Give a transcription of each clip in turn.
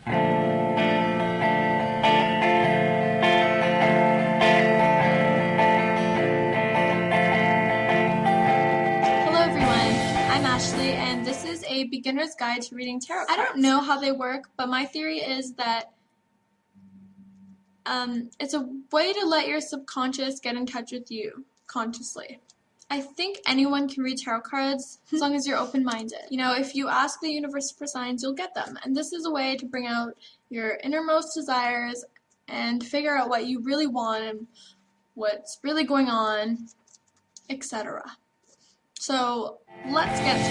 Hello everyone, I'm Ashley and this is a beginner's guide to reading tarot cards. I don't know how they work, but my theory is that it's a way to let your subconscious get in touch with you consciously. I think anyone can read tarot cards as long as you're open-minded. You know, if you ask the universe for signs, you'll get them. And this is a way to bring out your innermost desires and figure out what you really want and what's really going on, etc. So, let's get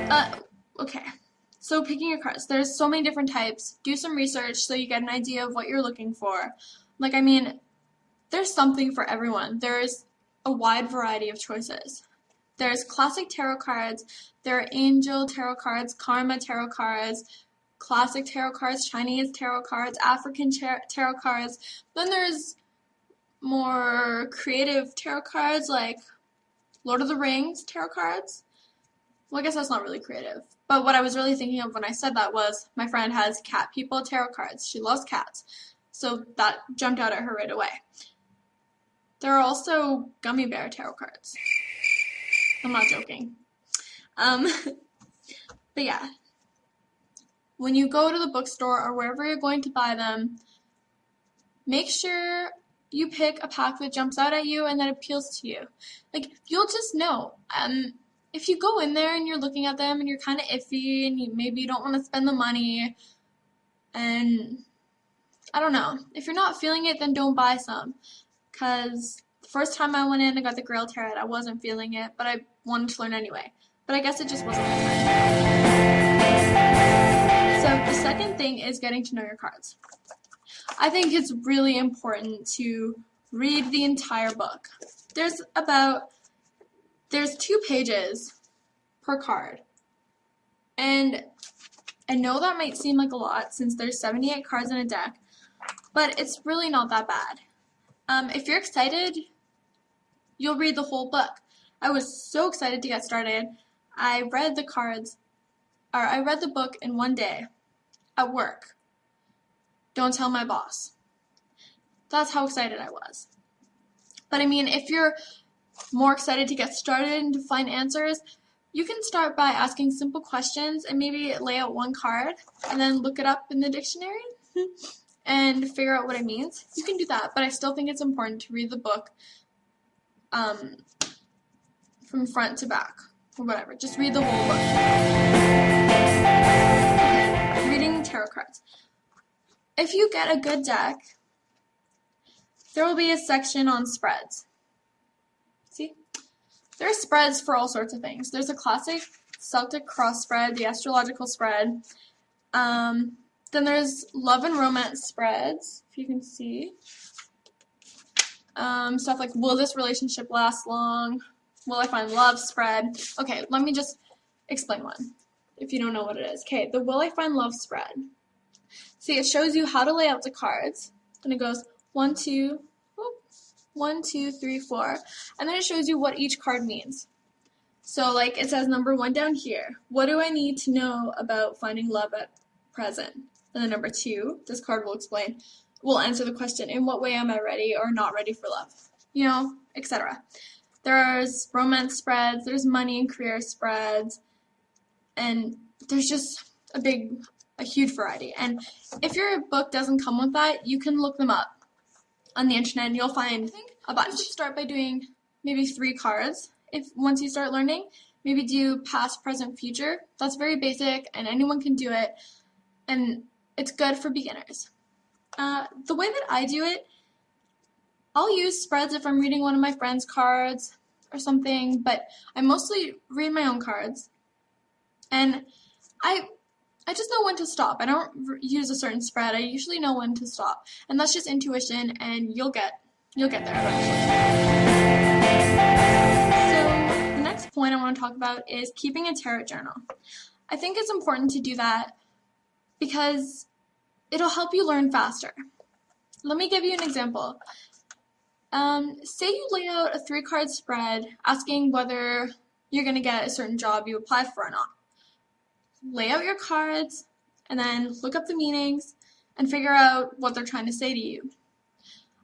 started. Okay. So picking your cards, there's so many different types. Do some research so you get an idea of what you're looking for. There's something for everyone. There's a wide variety of choices. There's classic tarot cards, there are angel tarot cards, karma tarot cards, classic tarot cards, Chinese tarot cards, African tarot cards. Then there's more creative tarot cards like Lord of the Rings tarot cards. Well, I guess that's not really creative. But what I was really thinking of when I said that was my friend has cat people tarot cards. She loves cats. So that jumped out at her right away. There are also gummy bear tarot cards. I'm not joking. But yeah. When you go to the bookstore or wherever you're going to buy them, make sure you pick a pack that jumps out at you and that appeals to you. You'll just know. If you go in there and you're looking at them and you're kind of iffy and maybe you don't want to spend the money and I don't know. If you're not feeling it, then don't buy some. Because the first time I went in and got the Grail Tarot, I wasn't feeling it, but I wanted to learn anyway. But I guess it just wasn't my time. So the second thing is getting to know your cards. I think it's really important to read the entire book. There's 2 pages per card. And I know that might seem like a lot since there's 78 cards in a deck, but it's really not that bad. If you're excited, you'll read the whole book. I was so excited to get started. I read the book in one day at work. Don't tell my boss. That's how excited I was. But I mean, if you're more excited to get started and to find answers, you can start by asking simple questions and maybe lay out one card and then look it up in the dictionary and figure out what it means. You can do that, but I still think it's important to read the book from front to back or whatever. Just read the whole book. Okay, reading tarot cards. If you get a good deck, there will be a section on spreads. See? There are spreads for all sorts of things. There's a classic Celtic cross spread, the astrological spread. Then there's love and romance spreads, if you can see. Stuff like, will this relationship last long? Will I find love spread? Okay, let me just explain one, if you don't know what it is. Okay, the will I find love spread. See, it shows you how to lay out the cards. And it goes 1, 2, 3, 4. And then it shows you what each card means. So, it says number 1 down here. What do I need to know about finding love at present? And then number 2, this card will answer the question, in what way am I ready or not ready for love? Etc. There's romance spreads, there's money and career spreads, and there's just a huge variety. And if your book doesn't come with that, you can look them up on the internet and you'll find a bunch. You should start by doing maybe 3 cards. Once you start learning, maybe do past, present, future. That's very basic and anyone can do it, and it's good for beginners. The way that I do it, I'll use spreads if I'm reading one of my friend's cards or something, but I mostly read my own cards. And I just know when to stop. I don't use a certain spread. I usually know when to stop. And that's just intuition, and you'll get there eventually. So the next point I want to talk about is keeping a tarot journal. I think it's important to do that because it'll help you learn faster. Let me give you an example. Say you lay out a 3-card spread asking whether you're going to get a certain job you apply for or not. lay out your cards, and then look up the meanings and figure out what they're trying to say to you.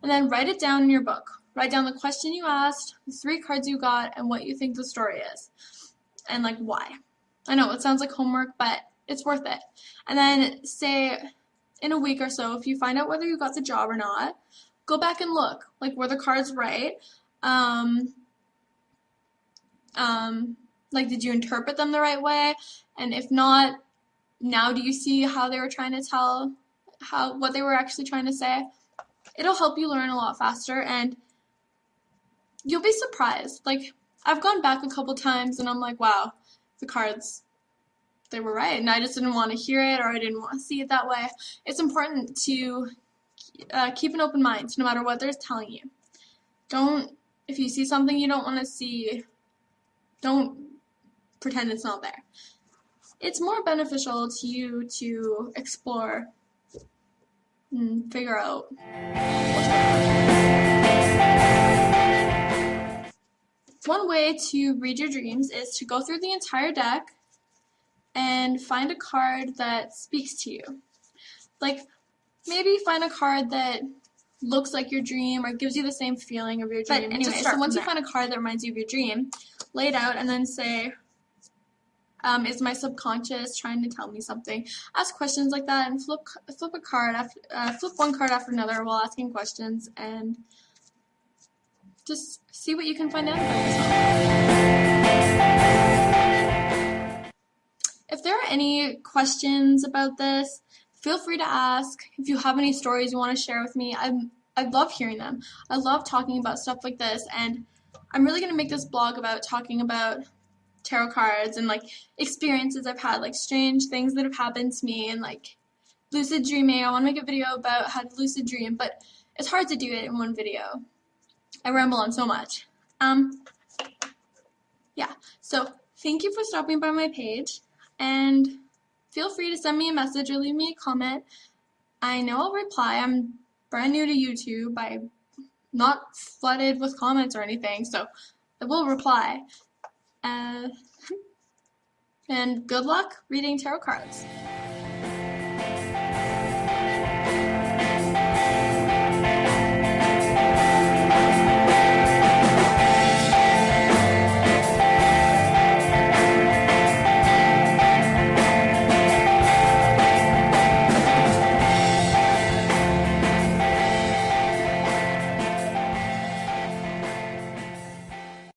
And then write it down in your book. Write down the question you asked, the 3 cards you got, and what you think the story is. And like why. I know it sounds like homework, but it's worth it. And then say in a week or so, if you find out whether you got the job or not, go back and look. Like, were the cards right? Like, did you interpret them the right way? And if not, now do you see how they were trying to tell what they were actually trying to say? It'll help you learn a lot faster, and you'll be surprised. Like, I've gone back a couple times and I'm like, wow, the cards, they were right, and I just didn't want to hear it, or I didn't want to see it that way. It's important to keep an open mind no matter what they're telling you. If you see something you don't want to see, don't pretend it's not there. It's more beneficial to you to explore and figure out what's going on. One way to read your dreams is to go through the entire deck and find a card that speaks to you. Like, maybe find a card that looks like your dream or gives you the same feeling of your dream. But anyway, so once you find a card that reminds you of your dream, lay it out and then say, is my subconscious trying to tell me something? Ask questions like that and flip a card flip one card after another while asking questions, and just see what you can find out about yourself. If there are any questions about this, feel free to ask. If you have any stories you want to share with me, I love hearing them. I love talking about stuff like this, and I'm really going to make this blog about talking about tarot cards and like experiences I've had, like strange things that have happened to me, and like lucid dreaming. I want to make a video about how to lucid dream, but it's hard to do it in one video. I ramble on so much. Yeah, so thank you for stopping by my page, and feel free to send me a message or leave me a comment. I know I'll reply. I'm brand new to YouTube. I'm not flooded with comments or anything, so I will reply. And good luck reading tarot cards.